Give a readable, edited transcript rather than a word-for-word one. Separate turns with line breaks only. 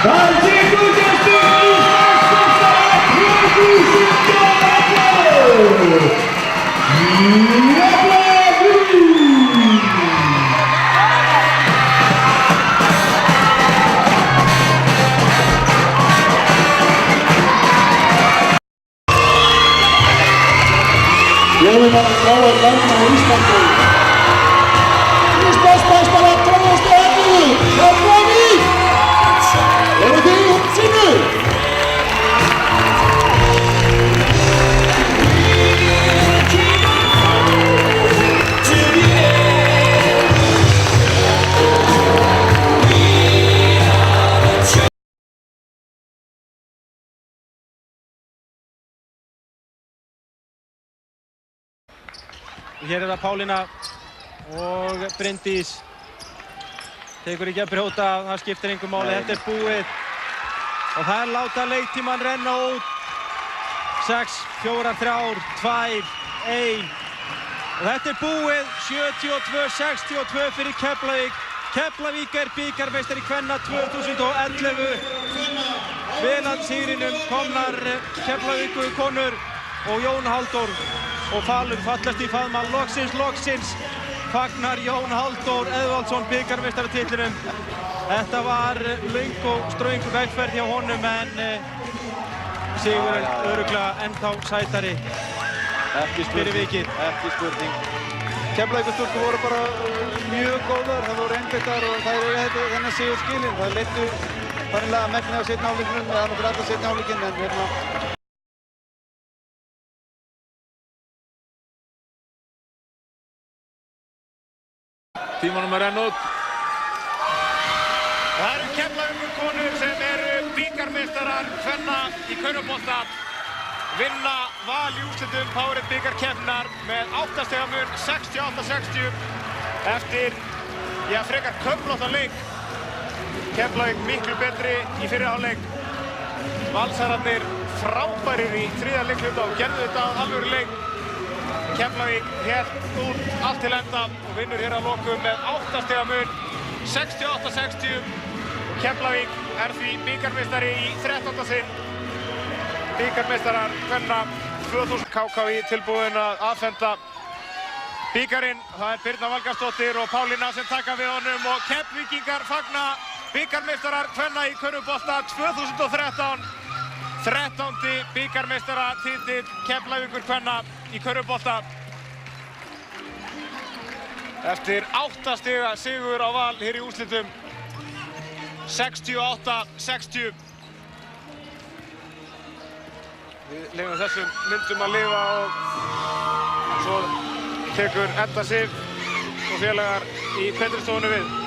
Ég vil fá að verna á Íslandi. Íslandsmeistarar 2011, Keflavík! Eru þið í húsinu?
Hér það Pálína og Bryndís tekur ekki að brjóta, það skiptir engu máli, þetta búið og það láta leiktímann renna út 6, 4, 3, 2, 1 og þetta búið 72-62 fyrir Keflavík. Keflavík bikarmeistari kvenna 2011 vel að sigrinum komnar Keflavíku konur og Jón Halldór og Falur fallast í faðma, loksins fagnar Jón Halldór Eðvaldsson bikarmeistaratitlinum. Þetta var löng og ströng vegferð hjá honum en sigurinn örugglega ennþá sætari fyrir vikið.
Ekki spurning. Keflavíkurstúlkur voru bara mjög góðar, það voru einbeittar og það eru þennan sigur skilinn. Það leiddu farilega megnið á seinni hálfleiknum, eða nokkur alla seinni hálfleikinn en
tímanum að renna út.
Það eru Keflavíkurkonur sem eru bikarmeistarar kvenna í körfubolta. Vinna Val í úrslitum Powerade bikarkeppninnar með 8 stiga mun, 68-60 eftir, frekar köflóttan leik. Keflavík miklu betri í fyrri hálfleik. Valsararnir frábærir í þriðja leikhluta og gerðu þetta á alvöru leik. Keflavík hélt út allt til enda og vinnur hér að lokum með 8 stiga mun, 68-60. Keflavík því bikarmeistari í 13. sinn. Bikarmeistarar kvenna 2000. KKÍ tilbúin að afhenda bikarinn. Það Birna Valgarðsdóttir og Pálína sem taka við honum og Keflvíkingar fagna bikarmeistarar kvenna í körfubolta 2013. 13. bikarmeistaratitill Keflavíkur kvenna í körfubolta. Eftir 8 stiga sigur á Val hér í úrslitum 68-60. Við leyfum þessum myndum að lifa og svo tekur Edda Sif og félagar í Petrustofunni við.